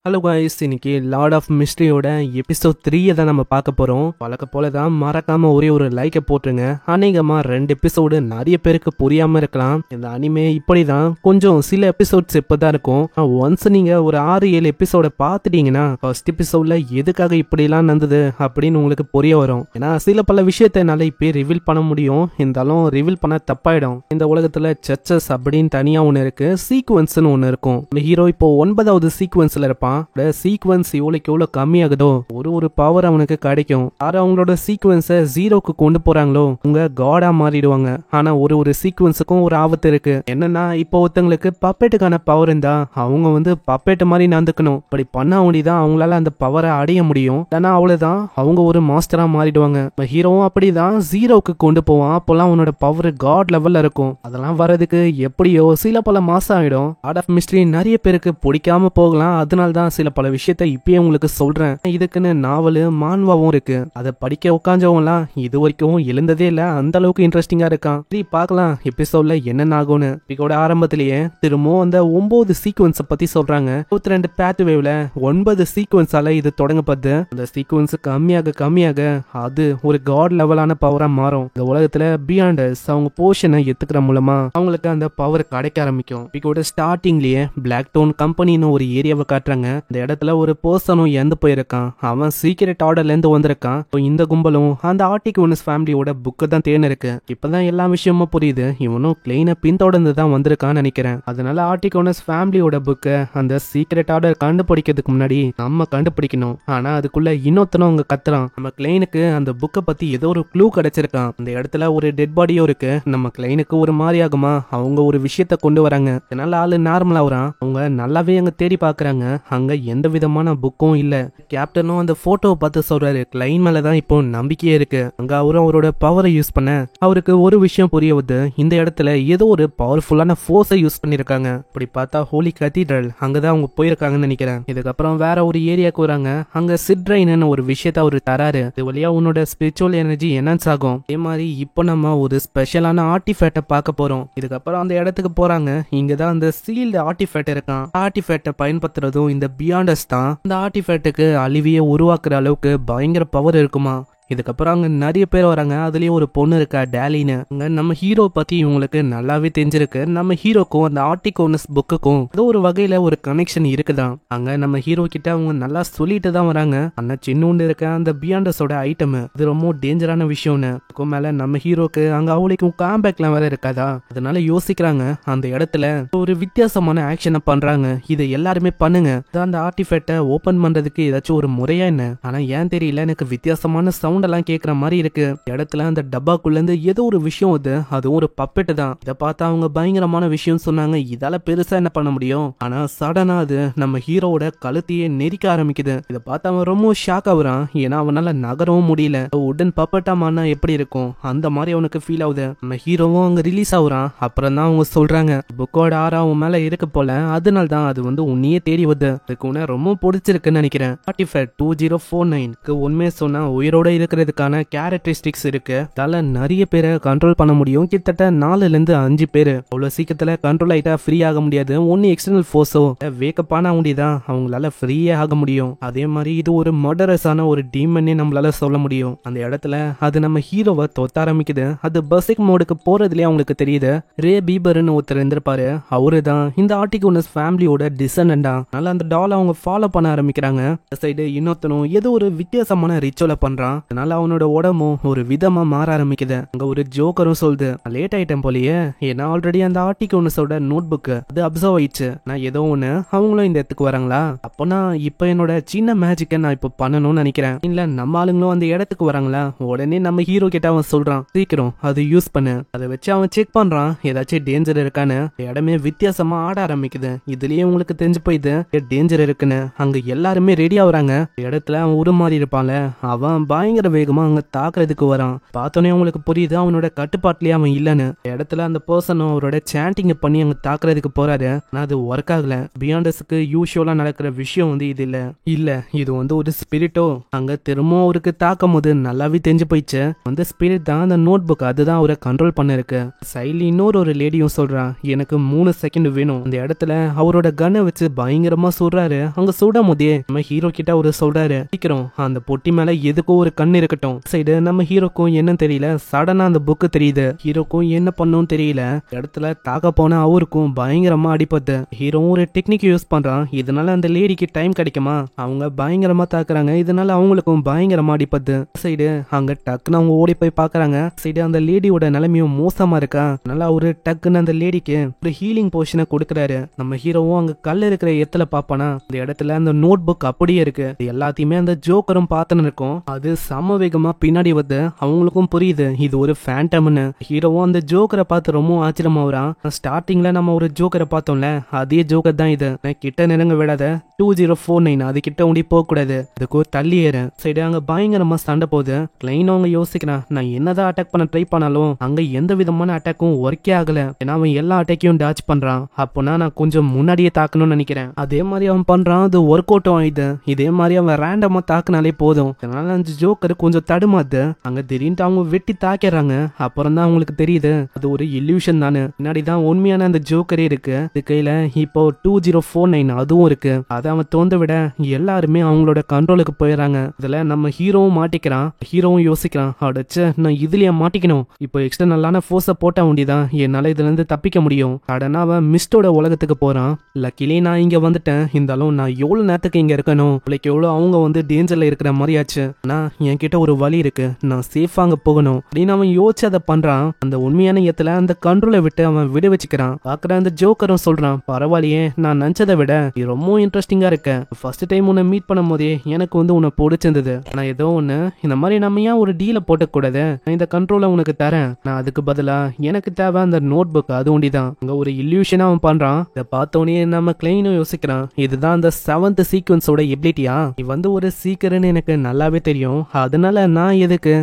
Hello guys, இன்னைக்கு Lord of மிஸ்ட்ரியோட episode 3 தான் நம்ம பார்க்க போறோம். வழக்க போல தான் மறக்காம ஒரே ஒரு லைக்கை போட்டுருங்க. அநேகமா 2 எபிசோடு நிறைய பேருக்கு புரியாம இருக்கலாம். இந்த அனிமே இப்படிதான் கொஞ்சம் சில எபிசோட்ஸ் இப்பதான் இருக்கும். ஒன்ஸ் நீங்க ஒரு 6-7 எபிசோட பார்த்துட்டீங்கன்னா ஃபர்ஸ்ட் எபிசோட்ல எதுக்காக இப்படிலாம் நடந்தது அப்படின்னு உங்களுக்கு புரிய வரும். ஏன்னா சில பல விஷயத்த என்னால இப்பயே ரிவீல் பண்ண முடியும், இருந்தாலும் ரிவீல் பண்ண தப்பாயிடும். இந்த உலகத்துல சர்ச்சஸ் அப்படின்னு தனியா ஒண்ணு இருக்கு, சீக்வன்ஸ்னு ஒண்ணு இருக்கும். ஹீரோ இப்போ 9வது சீக்வன்ஸ்ல இருப்பான். சீக்வன்ஸ் எவ்வளவுக்கு எவ்வளவு கம்மியாகுதோ ஒரு பவர் அவனுக்கு கிடைக்கும். யாரும் அவங்களோட சீக்வன்ஸை ஜீரோக்கு கொண்டு போறாங்களோ உங்க காடா மாறிடுவாங்க. ஆனா ஒரு சீக்வன்ஸுக்கும் ஒரு ஆபத்து இருக்கு. என்னன்னா இப்போ ஒருத்தங்களுக்கு பப்பேட்டுக்கான பவர் இருந்தா அவங்க வந்து பப்பேட்டு மாதிரி நடந்துக்கணும். அப்படி பண்ண முடிதான் அவங்களால அந்த பவரை அடைய முடியும். ஆனா அவ்வளவுதான், அவங்க ஒரு மாஸ்டரா மாறிடுவாங்க. ஹீரோவும் அப்படிதான் ஜீரோக்கு கொண்டு போவான். அப்போல்லாம் அவனோட பவர் காட் லெவல்ல இருக்கும். அதெல்லாம் வர்றதுக்கு எப்படியோ சில பல மாசம் ஆயிடும். லார்ட் ஆஃப் மிஸ்ட்ரி நிறைய பேருக்கு பிடிக்காம போகலாம். அதனால தான் சில பல விஷயத்த இப்பயே உங்களுக்கு சொல்றேன். இதுக்குன்னு நாவலு மான்வாவும் இருக்கு. அதை படிக்க உட்காந்தவங்கலாம் இது வரைக்கும் எழுந்ததே இல்ல, அந்த அளவுக்கு இன்ட்ரெஸ்டிங்கா இருக்கான். சரி பார்க்கலாம் எபிசோட்ல என்ன ஆகும்னு. இதோட ஆரம்பத்திலேயே திரும்பவும் அந்த 9 சீக்வன்ஸ பத்தி சொல்றாங்க. 22 பேத் வேவ்ல 9 சீக்வன்ஸால இது தொடங்கப்பட்டு அந்த சீக்வன்ஸ் கம்மியாக அது ஒரு காட் லெவலான பவரா மாறும். இந்த உலகத்துல பியாண்டர்ஸ் அவங்க போஷனை எடுத்துக்கிற மூலமா அவங்களுக்கு அந்த பவர் கிடைக்க ஆரம்பிக்கும். இதோட ஸ்டார்டிங்லயே பிளாக் டோன் கம்பெனின்னு ஒரு ஏரியாவை காட்டுறாங்க. இந்த இடத்துல ஒரு பர்சனும் இறந்து போயிருக்கான். அவன் சீக்ரெட் ஆர்டர்ல இருந்து வந்திருக்கான். இந்த கும்பலும் அந்த ஆர்டிக் ஒன்ஸ் ஃபேமிலியோட புக்கு தான் தேர்ந்து இருக்கு. இப்பதான் எல்லா விஷயமும் புரியுது. இவனும் கிளைனை பின்தொடர்ந்து தான் வந்திருக்கான்னு நினைக்கிறேன். அதனால ஆர்டிக் ஒன்ஸ் ஃபேமிலியோட புக்கை அந்த சீக்ரெட் ஆர்டர் கண்டுபிடிக்கிறதுக்கு முன்னாடி நம்ம கண்டுபிடிக்கணும். ஆனா அதுக்குள்ள இன்னொருத்தனும் அங்க கத்துறான். நம்ம கிளைனுக்கு அந்த புக்கை பத்தி ஏதோ ஒரு க்ளூ கிடைச்சிருக்கான். அந்த இடத்துல ஒரு டெட் பாடியும் இருக்கு. நம்ம கிளைனுக்கு ஒரு மாதிரி ஆகுமா, அவங்க ஒரு விஷயத்த கொண்டு வராங்க. அதனால ஆளு நார்மலா வரான். அவங்க நல்லாவே அங்க தேடி பாக்குறாங்க. அங்க எந்த விதமான புக்கும் இல்ல. கேப்டனும் அந்த போட்டோவை பார்த்து சொல்றாரு, கிளைன் மேலதான் இப்போ நம்பிக்கையே இருக்கு. அங்க அவரும் அவரோட பவரை யூஸ் பண்ண அவருக்கு ஒரு விஷயம் புரிய வருது. இந்த இடத்துல ஏதோ ஒரு பவர்ஃபுல்லான ஃபோர்ஸை யூஸ் பண்ணிருக்காங்க. அப்படி பார்த்தா ஹோலி கதீட்ரல் அங்கதான் அவங்க போயிருக்காங்கன்னு நினைக்கிறேன். இதுக்கப்புறம் வேற ஒரு ஏரியாவுக்கு வராங்க. அங்க சிட்ரைன்னு ஒரு விஷயத்த அவரு தராரு. இது வழியா உன்னோட ஸ்பிரிச்சுவல் எனர்ஜி என்ஹான்ஸ் ஆகும். அதே மாதிரி இப்போ நம்ம ஒரு ஸ்பெஷலான ஆர்டிஃபேக்ட பார்க்க போறோம். இதுக்கப்புறம் அந்த இடத்துக்கு போறாங்க. இங்கதான் அந்த சீல்டு ஆர்டிஃபேக்ட் இருக்கான். ஆர்டிஃபேக்ட பயன்படுத்துறதும் இந்த பியாண்டர்ஸ் தான். இந்த ஆர்டிஃபேக்டுக்கு அழிவியை உருவாக்குற அளவுக்கு பயங்கர பவர் இருக்குமா. இதுக்கப்புறம் அங்க நிறைய பேர் வராங்க. அதுலயும் ஒரு பொண்ணு இருக்கா, டேலின்னு. அங்க நம்ம ஹீரோ பத்தி இவங்களுக்கு நல்லாவே தெரிஞ்சிருக்கு. நம்ம ஹீரோக்கும் அந்த ஆர்டிக் ஒன்ஸ் புக்குக்கும் ஏதோ ஒரு வகையில ஒரு கனெக்ஷன் இருக்குதான். அங்க நம்ம ஹீரோ கிட்ட அவங்க நல்லா சொல்லிட்டு தான் வராங்க. ஆனா சின்னோண்டு இருக்க அந்த பியாண்டர்ஸோட ஐட்டம் இது ரொம்ப டேஞ்சரான விஷயம்னு. அதுக்கும் மேல நம்ம ஹீரோக்கு அங்க அவளுக்கும் காம்பேக்ட்லாம் வேற இருக்காதா. அதனால யோசிக்கிறாங்க. அந்த இடத்துல ஒரு வித்தியாசமான ஆக்ஷனை பண்றாங்க. இதை எல்லாருமே பண்ணுங்க. அந்த ஆர்டிஃபேக்ட ஓபன் பண்றதுக்கு ஏதாச்சும் ஒரு முறையா என்ன, ஆனா ஏன் தெரியல, எனக்கு வித்தியாசமான சவுண்ட் எல்லாம் கேட்கிற மாதிரி இருக்கு. இடத்துல அந்த டப்பாக்குள்ள இருந்து ஏதோ ஒரு விஷயம் வருது. அதுவும் ஒரு பப்பெட்டு தான். இதை பார்த்தா அவங்க பயங்கரமான விஷயம் சொன்னாங்க. இதால பெருசா என்ன பண்ண முடியும். ஆனா சடனா அது நம்ம ஹீரோவோட கழுத்தையே நெரிக்க ஆரம்பிக்குது. இதை பார்த்து அவன் ரொம்ப ஷாக் ஆகுறான். ஏன்னா அவனால நகரவும் முடியல. உடன் பப்பட்டா மானா எப்படி இருக்கும் அந்த மாதிரி அவனுக்கு ஃபீல் ஆகுது. நம்ம ஹீரோவும் அங்க ரிலீஸ் ஆகுறான். அப்புறம் தான் அவங்க சொல்றாங்க, புக்கோட ஆரா உன் மேல இருக்கு போல, அதனால தான் அது வந்து உன்னையே தேடி வருது. அதுக்கு உன்ன ரொம்ப பிடிச்சிருக்குன்னு நினைக்கிறேன். ஆர்டிஃபேக்ட் 2049 உண்மையை சொன்னா உயிரோட இருக்கிறதுக்கான கேரக்டரிஸ்டிக்ஸ் இருக்கு. அதால நிறைய பேரை கண்ட்ரோல் பண்ண முடியும். கிட்டத்தட்ட 4-5 பேரு. அவ்வளவு சீக்கிரத்துல கண்ட்ரோல் ஆயிட்டா ஃப்ரீ ஆக முடியாது. ஒன்னு எக்ஸ்டர்னல் ஃபோர்ஸோ வேக்கப் ஆன முடிதான் அவங்களால ஃப்ரீயே ஆக முடியும். அதே மாதிரி இது ஒரு மர்டரஸான ஒரு டீமன்னே நம்மளால சொல்ல முடியும். அந்த இடத்துல அது நம்ம ஹீரோவை தொத்த ஆரம்பிக்குது. அது பர்சிக் மோடுக்கு போறதுலயே அவங்களுக்கு தெரியுது. ரே பீபர்னு ஒருத்தர் இருந்திருப்பாரு. அவரு தான் இந்த ஆர்டிக் ஒன்ஸ் ஃபேமிலியோட டிசண்டா. அதனால அந்த டால் அவங்க ஃபாலோ பண்ண ஆரம்பிக்கிறாங்க. இந்த சைடு இன்னொருத்தனும் ஏதோ ஒரு வித்தியாசமான ரிச்சுவலை பண்றான். அதனால அவனோட உடம்பும் ஒரு விதமா மாற ஆரம்பிக்குது. அங்க ஒரு ஜோக்கரும் சொல்லுது, லேட் ஆயிட்டம் போலயே, ஏன்னா ஆல்ரெடி அந்த ஆர்டிக் ஒன்ஸோட நோட் புக் அது அப்சர்வ் ஆயிடுச்சு. நான் ஏதோ ஒண்ணு அவங்களும் இந்த இடத்துக்கு வராங்களா, அப்பனா இப்ப என்னோட சின்ன மேஜிக்கை நான் இப்ப பண்ணணும்னு நினைக்கிறேன். இல்ல நம்ம ஆளுங்களும் அந்த இடத்துக்கு வராங்களா. உடனே நம்ம ஹீரோ கிட்ட அவன் சொல்றான், சீக்கிரம் அது யூஸ் பண்ணு. அதை வச்சு அவன் செக் பண்றான் ஏதாச்சும் டேஞ்சர் இருக்கான்னு. இடமே வித்தியாசமா ஆட ஆரம்பிக்குது. இதுலயே உங்களுக்கு தெரிஞ்சு போயிது டேஞ்சர் இருக்குன்னு. அங்க எல்லாருமே ரெடி ஆகுறாங்க. இடத்துல அவன் உருமாறி இருப்பான்ல, அவன் பயங்கர பயங்கர வேகமா அங்க தாக்குறதுக்கு வரான். பார்த்தோன்னே அவங்களுக்கு புரியுது அவனோட கட்டுப்பாட்டுலயே அவன் இல்லன்னு. இடத்துல அந்த பர்சனும் அவரோட சாண்டிங் பண்ணி அங்க தாக்குறதுக்கு போறாரு. ஆனா அது ஒர்க் ஆகல. பியாண்டஸ்க்கு யூஷுவலா நடக்கிற விஷயம் இது இல்ல இது ஒரு ஸ்பிரிட்டோ. அங்க திரும்பவும் அவருக்கு தாக்கும் போது நல்லாவே தெரிஞ்சு போயிடுச்சு ஸ்பிரிட் தான் அந்த நோட் புக், அதுதான் அவரை கண்ட்ரோல் பண்ண இருக்கு. சைட்ல இன்னொரு லேடியும் சொல்றான், எனக்கு 3 செகண்ட் வேணும். அந்த இடத்துல அவரோட கன்னை வச்சு பயங்கரமா சுடுறாரு. அங்க சுடும் போதே நம்ம ஹீரோ கிட்ட அவரு சொல்றாரு, சீக்கிரம் அந்த பொட்டி மேல எதுக்கோ ஒரு கண் இருக்கட்டும். சைடு நம்ம ஹீரோக்கும் என்ன தெரியல, சடனா அந்த புக்கு தெரியுது. ஹீரோக்கும் என்ன பண்ணும் தெரியல. இடத்துல தாக்க போன அவருக்கும் பயங்கரமா அடிப்பது. ஹீரோ ஒரு டெக்னிக் யூஸ் பண்றான். இதனால அந்த லேடிக்கு டைம் கிடைக்குமா, அவங்க பயங்கரமா தாக்குறாங்க. இதனால அவங்களுக்கும் பயங்கரமா அடிப்பது. சைடு அங்க டக்குன்னு அவங்க ஓடி போய் பாக்குறாங்க. சைடு அந்த லேடியோட நிலைமையும் மோசமா இருக்கா. அதனால அவரு டக்குன்னு அந்த லேடிக்கு ஒரு ஹீலிங் போஷனை கொடுக்கறாரு. நம்ம ஹீரோவும் அங்க கல் இருக்கிற இடத்துல பாப்பானா, அந்த இடத்துல அந்த நோட் புக் அப்படியே இருக்கு. எல்லாத்தையுமே அந்த ஜோக்கரும் பார்த்துன்னு இருக்கும். அது சம வேகமா பின்னாடி வந்து அவங்களுக்கும் புரியுது இது ஒரு ஃபேண்டம்னு. ஹீரோவும் அந்த ஜோக்கரை பார்த்து ரொம்ப ஆச்சரியமாவறான். ஸ்டார்டிங்ல நம்ம ஒரு ஜோக்கரை பார்த்தோம்ல, அதே ஜோக்கர் தான் இது. கிட்ட நெருங்க விடாத 2049, அது கிட்ட ஓடி போக கூடாது, அதுக்கு தள்ளி ஏற. சைடு அங்க பயங்கரமா சண்டை போகுது. கிளைன் அவங்க யோசிக்கிறான், நான் என்னதான் அட்டாக் பண்ண ட்ரை பண்ணாலும் அங்க எந்த விதமான அட்டாக்கும் ஒர்க்கே ஆகல. ஏன்னா அவன் எல்லா அட்டாக்கையும் டாச் பண்றான். அப்போனா நான் கொஞ்சம் முன்னாடியே தாக்கணும்னு நினைக்கிறேன். அதே மாதிரி அவன் பண்றான், அது ஒர்க் அவுட் ஆயிடுது. இதே மாதிரி அவன் ரேண்டமா தாக்குனாலே போதும். அதனால அந்த ஜோக்கர் கொஞ்சம் தடுமாது. அங்க திடீர்னு அவங்க வெட்டி தாக்கிறாங்க. அப்புறம் தான் அவங்களுக்கு தெரியுது அது ஒரு இல்யூஷன் தானே. முன்னாடிதான் உண்மையான அந்த ஜோக்கரே இருக்கு. இது கையில இப்போ 2049 அதுவும் இருக்கு. அதை அவன் தோந்த விட எல்லாருமே அவங்களோட கண்ட்ரோலுக்கு போயிடறாங்க. இதுல நம்ம ஹீரோவும் மாட்டிக்கிறான். ஹீரோவும் யோசிக்கிறான், அடச்சே நான் இதுலயே மாட்டிக்கணும். இப்போ எக்ஸ்டர்னலான ஃபோர்ஸை போட்ட வேண்டியதான் என்னால இதுல இருந்து தப்பிக்க முடியும். சடனா அவன் மிஸ்டோட உலகத்துக்கு போறான். லக்கிலே நான் இங்க வந்துட்டேன். இருந்தாலும் நான் எவ்வளவு நேரத்துக்கு இங்க இருக்கணும், உங்களுக்கு எவ்வளவு அவங்க டேஞ்சர்ல இருக்கிற மாதிரி ஆச்சு. ஆனா என்கிட்ட ஒரு வழி இருக்கு, நான் சேஃபா அங்க போகணும் அப்படின்னு அவன் யோசிச்சு அதை பண்றான். அந்த உண்மையான இடத்துல அந்த கண்ட்ரோலை விட்டு அவன் விட வச்சுக்கிறான். பாக்குற அந்த ஜோக்கரும் சொல்றான், பரவாயில்லையே நான் நினைச்சதை விட நீ ரொம்ப இன்ட்ரெஸ்டிங்கா இருக்க. ஃபர்ஸ்ட் டைம் உன்னை மீட் பண்ணும் போதே எனக்கு உன்னை பிடிச்சிருந்தது. ஆனா ஏதோ ஒண்ணு இந்த மாதிரி நம்ம ஏன் ஒரு டீல போட்டக்கூடாது, நான் இந்த கண்ட்ரோலை உனக்கு தரேன். நான் அதுக்கு பதிலா எனக்கு தேவை அந்த நோட் புக், அது ஒண்டிதான். அங்க ஒரு இல்யூஷனா அவன் பண்றான். இதை பார்த்தோன்னே நம்ம கிளைனும் யோசிக்கிறான், இதுதான் அந்த 7th சீக்வன்ஸோட எபிலிட்டியா. நீ ஒரு சீக்கிரன்னு எனக்கு நல்லாவே தெரியும். அதனால நான் எதுக்கு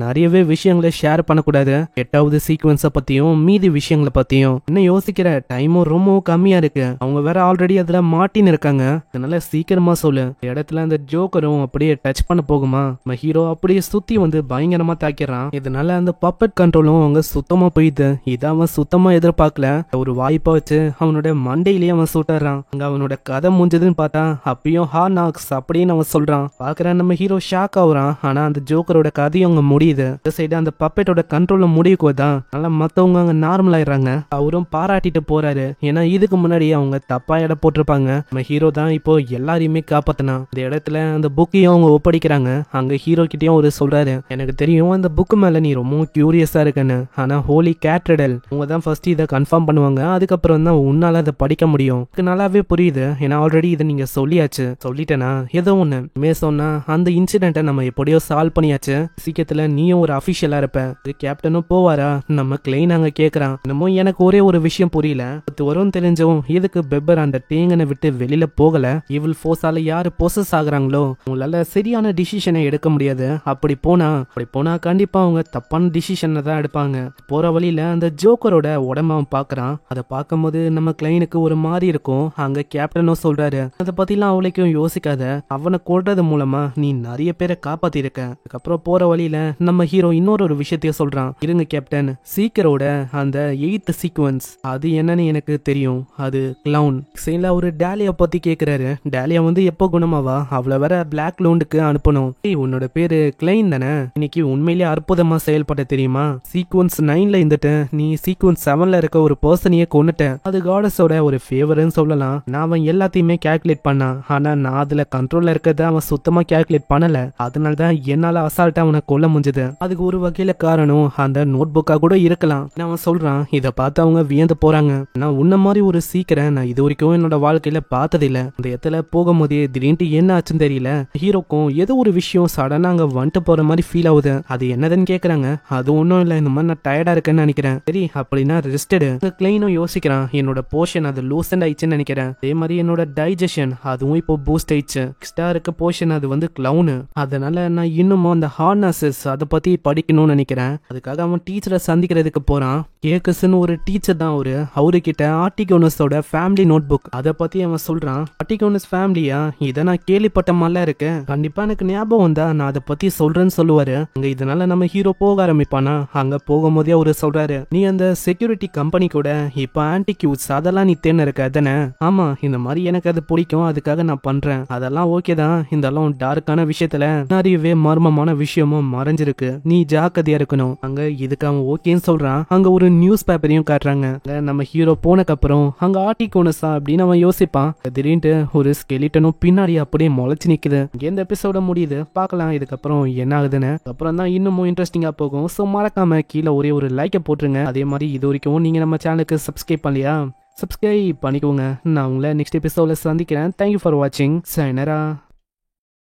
நிறையவே விஷயங்களை ஷேர் பண்ணக்கூடாது, 8வது சீக்வன்ஸை பத்தியும் மீதி விஷயங்களை பத்தியும். என்ன யோசிக்கிற, டைமும் ரொம்ப கம்மியா இருக்கு. அவங்க வேற ஆல்ரெடி அதுல மாட்டின்னு இருக்காங்க. அதனால சீக்கிரமா சொல்லு. இடத்துல அந்த ஜோக்கரும் அப்படியே டச் பண்ண போகுமா, நம்ம ஹீரோ அப்படியே சுத்தி பயங்கரமா தாக்கிறான். இதனால அந்த பப்பட் கண்ட்ரோலும் அவங்க சுத்தமா போயிடுது. இதை அவன் சுத்தமா எதிர்பார்க்கல. ஒரு வாய்ப்பா வச்சு அவனோட மண்டையிலேயே அவன் சுட்டுறான். அங்க அவனோட கதை முடிஞ்சதுன்னு பார்த்தா அப்பயும் ஹார்னாக்ஸ் அப்படின்னு அவன் சொல்றான். பாக்குறான் நம்ம ஹீரோ ஷாக் ஆகுறான். ஆனா அந்த ஜோக்கரோட கதையும் அங்க முடியுது. இந்த சைடு அந்த பப்பட்டோட கண்ட்ரோல முடிவுக்குதான் நல்லா மத்தவங்க அங்க நார்மல் ஆயிடுறாங்க. அவரும் பாராட்டிட்டு போறாரு. ஏன்னா இதுக்கு முன்னாடி அவங்க தப்பா எடை போட்டிருப்பாங்க. நம்ம ஹீரோ தான் இப்போ எல்லாரையுமே காப்பாத்தினா. இந்த இடத்துல அந்த புக்கையும் அவங்க ஒப்படைக்கிறாங்க. அங்க ஹீரோ கிட்டயும் அவரு சொல்றாரு, எனக்கு தெரியும் அந்த புக்கு மேல நீ ரொம்ப கியூரியஸா இருக்குன்னு. ஆனா ஹோலி கேட்ரடல் அவங்க தான் ஃபர்ஸ்ட் இதை கன்ஃபார்ம் பண்ணுவாங்க. அதுக்கப்புறம் தான் உன்னால அதை படிக்க முடியும். நல்லாவே புரியுது. ஏன்னா ஆல்ரெடி இதை நீங்க சொல்லியாச்சு. சொல்லிட்டேனா ஏதோ ஒண்ணு சொன்னா அந்த இன்சிடென்ட்டை நம்ம எப்படியோ சால்வ் பண்ணியாச்சு. சீக்கிரத்துல நீயும் ஒரு அபிஷியலா இருப்ப. கேப்டனும் போவாரா. நம்ம கிளைன் அங்க கேக்குறான், என்னமோ எனக்கு ஒரே ஒரு விஷயம் புரியல. வரும் தெரிஞ்சவும் இதுக்கு பெப்பர் அந்த தேங்கனை விட்டு வெளியில போகல. இவள் ஃபோர்ஸால யாரு பொசஸ் ஆகுறாங்களோ உங்களால சரியான டிசிஷனை எடுக்க முடியாது. அப்படி போனா கண்டிப்பா அவங்க தப்பான டிசிஷனை தான் எடுப்பாங்க. போற வழியில அந்த ஜோக்கரோட உடம்ப அவன் பாக்குறான். அதை பார்க்கும் போது நம்ம கிளைனுக்கு ஒரு மாதிரி இருக்கும். அங்க கேப்டனும் சொல்றாரு, அதை பத்திலாம் அவளைக்கும் யோசிக்காத, அவனை கொல்றது மூலமா நீ நிறைய பேரை காப்பாத்தி இருக்க. அதுக்கப்புறம் போற வழியில நம்ம ஹீரோ இன்னொரு விஷயத்தையும் சொல்றான், இருங்க கேப்டன், சீக்கரோட அந்த 8th சீக்வன்ஸ் அது என்னன்னு எனக்கு தெரியும், அது கிளவுன். சைல ஒரு டேலியா பத்தி கேக்குறாரு. டேலியா எப்போ குணமாவா, அவளை வேற பிளாக் லோண்டுக்கு அனுப்பணும். உன்னோட பேரு கிளைன் தானே, இன்னைக்கு உண்மையிலேயே அற்புதமா செயல்பட தெரியுமா. சீக்வன்ஸ் 9ல இருந்துட்டு நீ சீக்வன்ஸ் 7ல இருக்க ஒரு பர்சனையே கொன்னுட்ட. அது காடஸோட ஒரு ஃபேவர்னு சொல்லலாம். நான் அவன் எல்லாத்தையுமே கால்குலேட் பண்ணான். ஆனா நான் அதுல கண்ட்ரோல்ல இருக்கிறத அவன் சுத்தமா கால்குலேட் பண்ணல. அதனாலதான் என்னால அசால்ட்டா அவனை கொல்ல முடிஞ்சது. அதுக்கு ஒரு வகையில காரணம் அந்த நோட் புக்கா கூட இருக்கலாம். அவன் சொல்றான். இதை பார்த்து அவங்க வியந்து போறாங்க. நான் உன்ன மாதிரி ஒரு சீக்கிரம் நான் இது வரைக்கும் என்னோட வாழ்க்கையில பார்த்ததில்ல. அந்த இடத்துல போகும்போதே திடீர்னு என்ன ஆச்சுன்னு தெரியல. ஹீரோக்கும் ஏதோ ஒரு விஷயம் சடனா அங்க வந்துட்டு போற மாதிரி ஃபீல் ஆகுது. அது என்னதுன்னு கேக்குறாங்க. அது ஒன்னும் இல்ல, இந்த மாதிரி நான் டயர்டா இருக்கேன்னு நினைக்கிறேன். சரி அப்படின்னா ரெஸ்டடு. கிளைனும் யோசிக்கிறான், என்னோட போர்ஷன் அது லூசன்ட் ஆயிடுச்சுன்னு நினைக்கிறேன். அதே மாதிரி என்னோட டைஜஷன் அதுவும் இப்போ பூஸ்ட் ஆயிடுச்சு. எக்ஸ்ட்ரா இருக்க போர்ஷன் அது கிளவுனு. அதனால நான் இன்னமும் அந்த ஹார்னஸஸ் அதை பத்தி படிக்கணும்னு நினைக்கிறேன். அதுக்காக அவன் டீச்சரை சந்திக்கிறதுக்கு போறான். கேக்கஸ்ன்னு ஒரு டீச்சர் தான் அவருக்கிட்ட ஆர்டிகோனஸோட ஃபேமிலி நோட் புக் அதை பத்தி அவன் சொல்றான். ஆர்டிகோனஸ் ஃபேமிலியா, இதை நான் கேள்விப்பட்ட மாதிரிலாம் இருக்கு, கண்டிப்பா எனக்கு ஞாபகம் தான், நான் அதை பத்தி சொல்றேன்னு சொல்லுவாரு. அங்க இதனால நம்ம ஹீரோ போக ஆரம்பிப்பானா. அங்க போகும்போதே அவரு சொல்றாரு, நீ அந்த செக்யூரிட்டி கம்பெனி கூட இப்ப ஆன்டிக்யூட்ஸ் அதெல்லாம் நீ தேன இருக்க தானே? ஆமா, இந்த மாதிரி எனக்கு அது பிடிக்கும், அதுக்காக நான் பண்றேன். அதெல்லாம் ஓகே தான், இருந்தாலும் டார்க்கான விஷயத்துல நிறையவே மர்மமான விஷயமும் மறைஞ்சிருக்கு, நீ ஜாக்கிரதையா இருக்கணும். அங்க இதுக்கு அவன் ஓகேன்னு சொல்றான். அங்க ஒரு நியூஸ் பேப்பரையும் காட்டுறாங்க. நம்ம ஹீரோ போனக்கு அப்புறம் அங்க ஆர்டிகோனஸா அப்படின்னு அவன் யோசிப்பான். திடீர்னு ஒரு ஸ்கெலிட்டனும் பின்னாடி அப்படியே முளைச்சு நிக்குது. இந்த எபிசோட முடியுது, பார்க்கலாம் இதுக்கப்புறம் என்ன ஆகுதுன்னு. அப்புறம் தான் இன்னமும் இன்ட்ரெஸ்டிங்கா போகும். ஸோ மறக்காம கீழே ஒரே ஒரு லைக்கை போட்டுருங்க. அதே மாதிரி இது வரைக்கும் நீங்க நம்ம சேனலுக்கு சப்ஸ்கிரைப் பண்ணலையா, சப்ஸ்கிரைப் பண்ணிக்கோங்க. நான் உங்களை நெக்ஸ்ட் எபிசோட்ல சந்திக்கிறேன். தேங்க்யூ ஃபார் வாட்சிங். சைனரா.